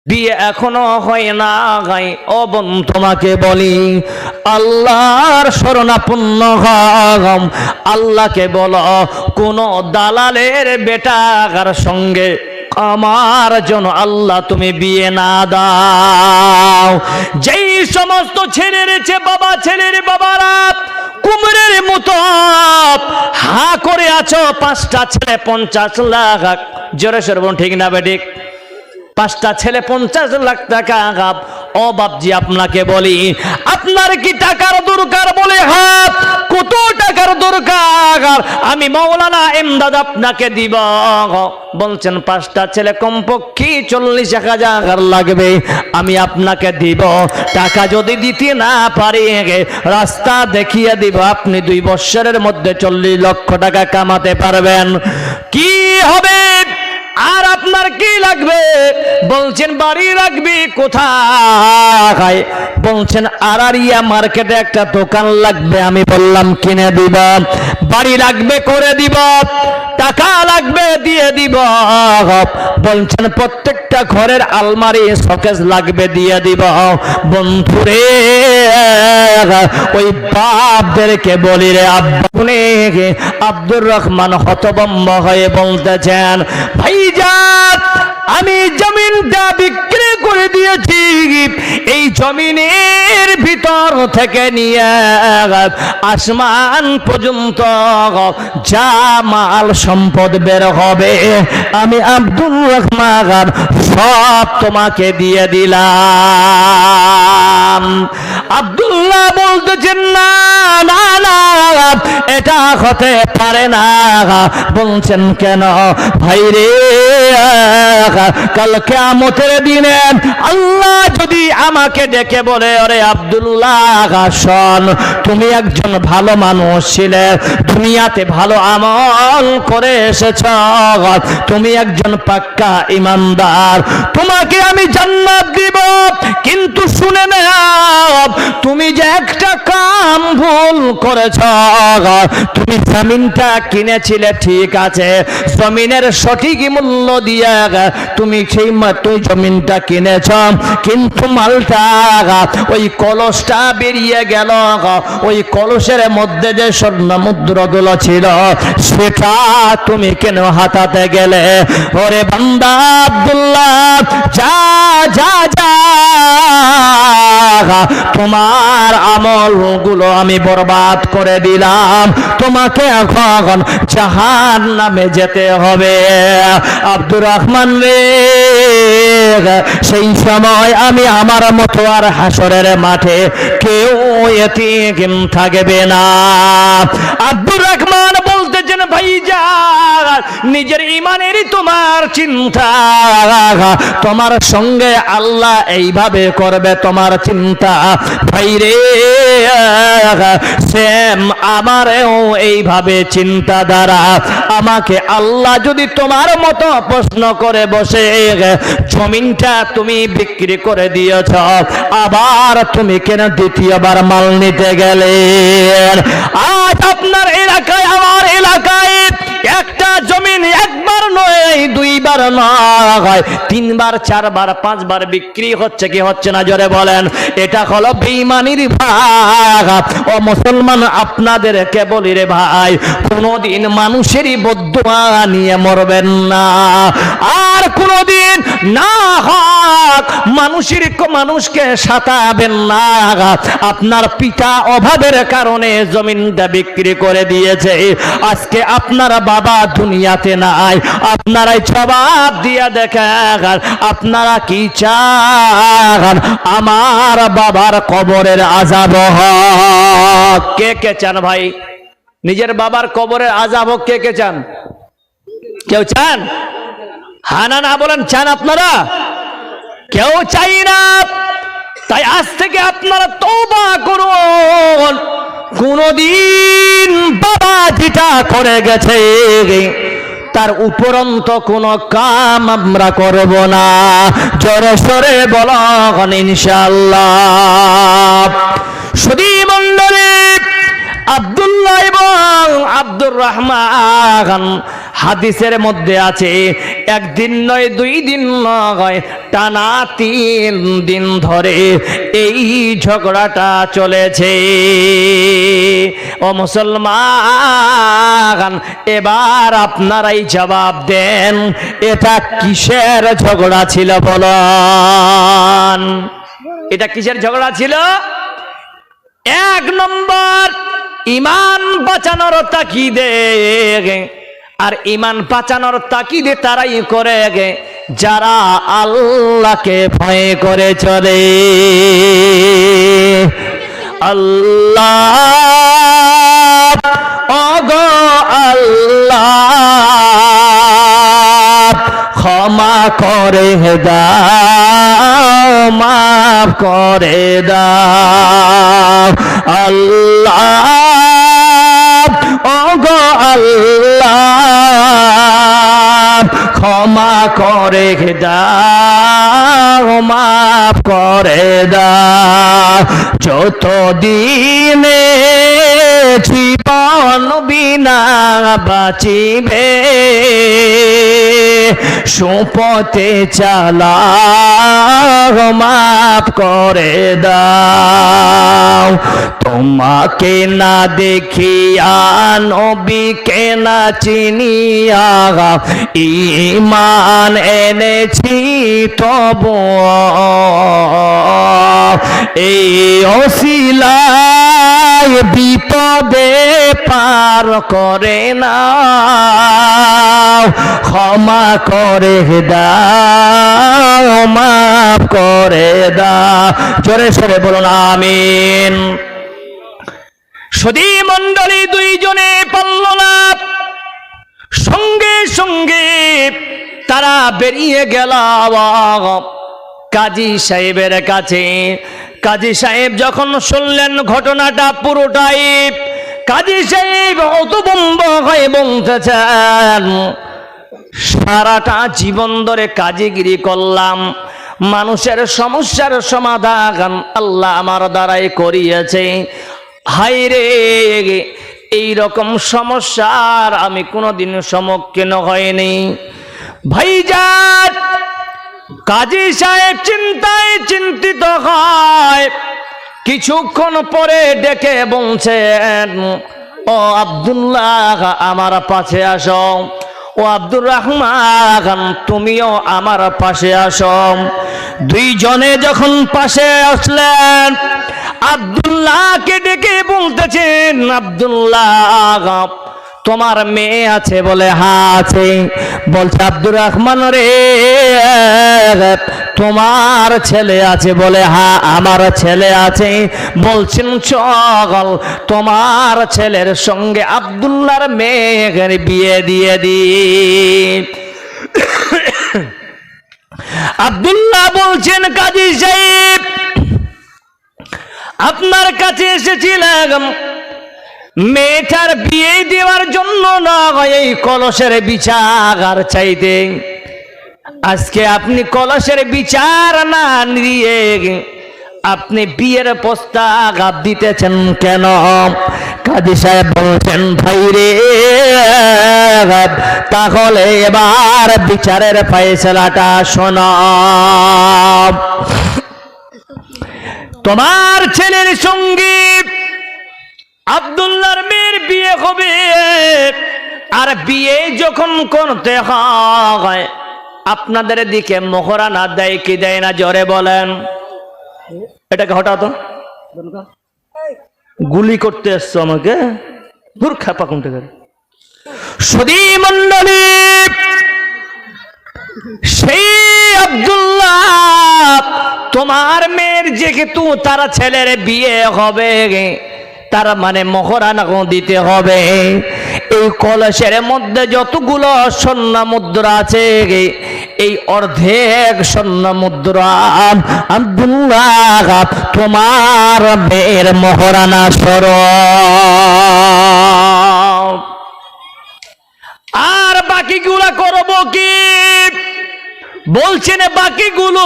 বিয়ে এখনো হয় না। ও বোন, তোমাকে বলি, আল্লাহর শরণাপন্ন হও। আল্লাহকে বলো, কোন দালালের বেটার সঙ্গে আমার জন্য আল্লাহ তুমি বিয়ে না দাও। যেই সমস্ত ছেলের বাবা, ছেলের বাবারা কুমড়ের মতো হা করে আছো, 5টা ছেলে 50 লাখ, জোরে সরে বলুন ঠিক না বেঠিক? 5টা ছেলে 50 লাখ টাকা। ও বাপজি, আপনাকে বলি, আপনার কি টাকার দরকার? বলে হাত, কত টাকার দরকার? আমি মাওলানা এমদাদ আপনাকে দিব। বলছেন 5টা ছেলে কমপক্ষে 40,000 লাগবে, আমি আপনাকে দিব। টাকা যদি দিতে না পারি, রাস্তা দেখিয়ে দিব, আপনি 2 বছরের মধ্যে 40 লক্ষ টাকা কামাতে পারবেন। কি হবে? আর আপনার কি লাগবে? বলছেন বাড়ি লাগবে। কোথায়? বলছেন আরারিয়া মার্কেটে একটা দোকান লাগবে। আমি বললাম কিনে দিব। বাড়ি লাগবে, করে দিব। টাকা লাগবে, দিয়ে দিব। বলছেন প্রত্যেকটা ঘরের আলমারি শোকেস লাগবে, দিয়ে দিব। বন্ধুরে, ওই বাপদেরকে বলি রে, আব্দুর রহমান হতভম্ব হয়ে বলতেছেন, ভাইজান আমি জমিনটা বিক্রি করে দিয়েছি। এই জমিনের ভিতর থেকে নিয়ে আসমান পর্যন্ত যা মাল সম্পদ বের হবে, আমি আব্দুর রহমান সব তোমাকে দিয়ে দিলাম। আব্দুল্লাহ বলতেছেন, না না না, এটা হতে পারে না। বলছেন কেন? ভাই রে, কাল কিয়ামতের দিনে আল্লাহ যদি আমাকে ডেকে বলে, ওরে আব্দুল্লাহ শোন, তুমি একজন ভালো মানুষ ছিলে, দুনিয়াতে ভালো আমল করে এসেছ, তুমি একজন পাক্কা ইমানদার, তোমাকে আমি জান্নাত দিব। কিন্তু শুনে নাও, তুমি যে একটা কাম ভুল করেছ। তুমি জমিনটা কিনেছিলে, ঠিক আছে, জমিনের সঠিক মূল্য দিয়ে তুমি সেই তুই জমিনটা কিনেছ, কিন্তু মালটা, ওই কলসটা বেরিয়ে গেল। ওই কলসের মধ্যে যে স্বর্ণ মুদ্রাগুলো ছিল, সেটা তুমি কেন হাতাতে গেলে? ওরে বান্দা আব্দুল্লাহ, যা যা যা, তোমার আমলগুলো আমি বরবাদ করে দিলাম, তোমাকে এখন জাহান্নামে যেতে হবে। আব্দুর রহমান রে, সেই সময় আমি আমার মতো আর হাসরের মাঠে কেউ এতিম থাকবে না। আব্দুর রহমান বলতেছেন, ভাইজান নিজের ইমানেরই তোমার চিন্তা, তোমার সঙ্গে আল্লাহ এইভাবে করবে তোমার চিন্তা। ভাই রে, সেম আমারও এইভাবে চিন্তা দ্বারা, আমাকে আল্লাহ যদি তোমার মতো প্রশ্ন করে বসে, জমিনটা তুমি বিক্রি করে দিয়েছ, আবার তুমি কেন দ্বিতীয়বার মাল নিতে গেলে? আজ আপনার এলাকায়, আমার এলাকায় একটা জমিন একবার নয়, 2বার নয়, 3বার 4বার 5বার বিক্রি হচ্ছে কি হচ্ছে না? জোরে বলেন। এটা হলো বেঈমানির ভাগ। ও মুসলমান, আপনাদেরকে বলি রে ভাই, কোনদিন মানুষেরই বদদুয়া নিয়ে মরবেন না, আর কোনদিন না হক মানুষকে সাতাবেন না। আপনার পিতা অভাবের কারণে জমিনটা বিক্রি করে দিয়েছে, আজকে আপনার বাবা দুনিয়াতে নাই, আপনারাই জবাব দিয়া দেখেন, আপনারা কি চান? আমার বাবার কবরের আযাব হোক। কে কে চান ভাই নিজের বাবার কবরের আযাব হোক? কে কে চান? কেউ চান? হ্যাঁ না না বলেন, চান আপনারা? কেউ চাই না। তাই আজ থেকে আপনারা তওবা করুন, কোনদিন বাবা যেটা করে গেছে তার উপরন্ত কোনো কাম আমরা করব না। জোরে সরে বলুন ইনশাআল্লাহ। সুধী মণ্ডলী, আব্দুল্লাহ এবং আব্দুর রহমান হাদিসের মধ্যে আছে একদিন নয়, 2 দিন নয়, টানা 3 দিন ধরে এই ঝগড়াটা চলেছে। ও মুসলমান, এবার আপনারাই জবাব দেন, এটা কিসের ঝগড়া ছিল বলুন? এটা কিসের ঝগড়া ছিল? 1 নম্বর, ঈমান বাঁচানোর তাকিদে। আর ঈমান বাঁচানোর তাকিদে তারাই করে যারা আল্লাহকে ভয় করে চলে। আল্লাহ, ওগো আল্লাহ, ক্ষমা করে দাও, মাফ করে দাও। আল্লাহ, ওগো আল্লাহ, ক্ষমা করে দাও, মাফ করে দাও। যতদিনে জীবন বিনা বাঁচিবে, সুপথে চালাও, মাফ করে দাও। তোমাকে না দেখিয়া, নবীকে না চিনিয়া ঈমান এনেছি তবু এই ওসিলায় বিপদে পার করে না, ক্ষমা করে দাও, মাফ করে দাও। জোরে সরে বলুন আমিন। সুধী মণ্ডলী, 2 জনে পারল না, সঙ্গে সঙ্গে তারা বেরিয়ে গেল কাজী সাহেবের কাছে। কাজী সাহেব যখন শুনলেন ঘটনাটা পুরোটাই, কাজী সাহেব হতভম্ব হয়ে বলতেছেন, সারাটা জীবন ধরে কাজীগিরি করলাম, মানুষের সমস্যার সমাধান আল্লাহ আমার দ্বারাই করিয়েছে। হায় রে, এই রকম সমস্যার আমি কোনোদিন সম্মুখীন হইনি। ভাইজান, কাজী সাহেব চিন্তায় চিন্তিত হয়। কিছুক্ষণ পরে ডেকে বলছেন, ও আব্দুল্লাহ, আমার পাশে আসো। ও আব্দুর রহমান, তুমিও আমার পাশে আসো। 2 জনে যখন পাশে আসলেন, আব্দুল্লাহকে ডেকে বলতেছেন, আব্দুল্লাহ, তোমার মেয়ে আছে বলে? হ্যাঁ আছে। বলছে, আব্দুর রহমান রে, তোমার ছেলে আছে বলে? হ্যাঁ আমার ছেলে আছে। বলছেন, চল তোমার ছেলের সঙ্গে আব্দুল্লাহর মেয়ের বিয়ে দিয়ে দি। আব্দুল্লাহ বলছেন, কাজী সাহেব, আপনার কাছে এসেছিলাম মেয়েটার বিয়ে দেওয়ার জন্য না, এই কলসের বিচার চাইতে। আজকে আপনি কলসের বিচার না দিয়ে আপনি বিয়ের প্রস্তাব দিতেছেন কেন? কাজী সাহেব বলছেন, ভাই রে, তাহলে এবার বিচারের ফয়সালাটা শোনো। তোমার ছেলের সঙ্গে আব্দুল্লাহর মেয়ের বিয়ে হবে। আর বিয়ে যখন করতে হয়, আপনাদের দিকে মোহরানা দেয় কি দেয় না? জোরে বলেন। এটাকে হঠাৎ গুলি করতে এসছো আমাকে, দূর খাপা কোনটা করে। সুধী মণ্ডলী, সেই আব্দুল্লাহ, তোমার মেয়ের যেহেতু তারা ছেলের বিয়ে হবে, তার মানে মোহরানা দিতে হবে। এই কলসের মধ্যে যতগুলো স্বর্ণ মুদ্রা আছে, এই অর্ধেক স্বর্ণ মুদ্রা আব্দুল্লাহ তোমার মেয়ের মোহরানা স্বরূপ। আর বাকিগুলা করব কি? বলছেন বাকিগুলো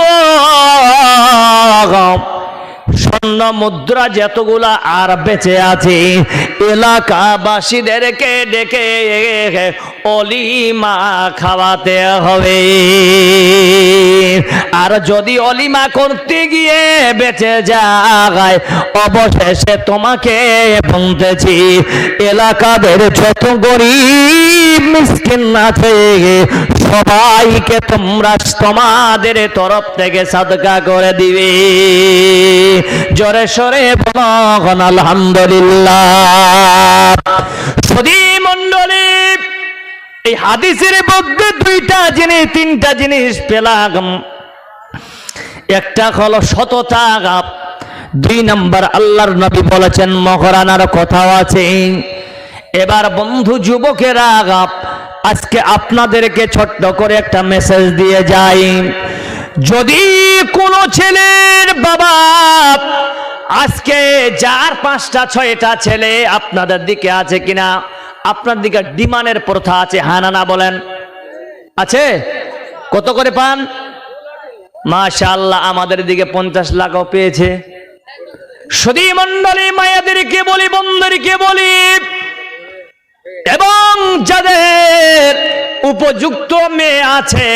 স্বর্ণ মুদ্রা যতগুলা আর বেঁচে আছে এলাকাবাসীদেরকে ডেকে অলিমা খাওয়াতে হবে। আর যদি অলিমা করতে গিয়ে বেঁচে যায়, অবশেষে তোমাকে বলতেছি এলাকাদের যত গরিব মিসকিন আছে সবাইকে তোমরা তোমাদের তরফ থেকে সাদকা করে দিবে। জোরে সরে বলুন আলহামদুলিল্লাহ। সুধী মণ্ডলী, এই হাদিসের মধ্যে তিনটা জিনিস পেলাম। একটা হলো সততা, 2 নাম্বার আল্লাহর নবী বলেছেন মহরানার কথাও আছে। এবার বন্ধু যুবকেরা, আজকে আপনাদেরকে ছোট্ট করে একটা মেসেজ দিয়ে যাই। যদি কোনো ছেলের বাবা আজকে 4, 5টা 6টা ছেলে আপনাদের দিকে আছে কিনা, আপনার দিকে ডিমান্ডের প্রথা আছে, হ্যাঁ না বলেন? আছে? কত করে পান? মাশাআল্লাহ, আমাদের দিকে 50 লাখও পেয়েছে। সুধী মণ্ডলী, মায়েদেরকে বলি, বন্ধুদেরকে বলি, এবং যাদের উপযুক্ত মেয়ে আছে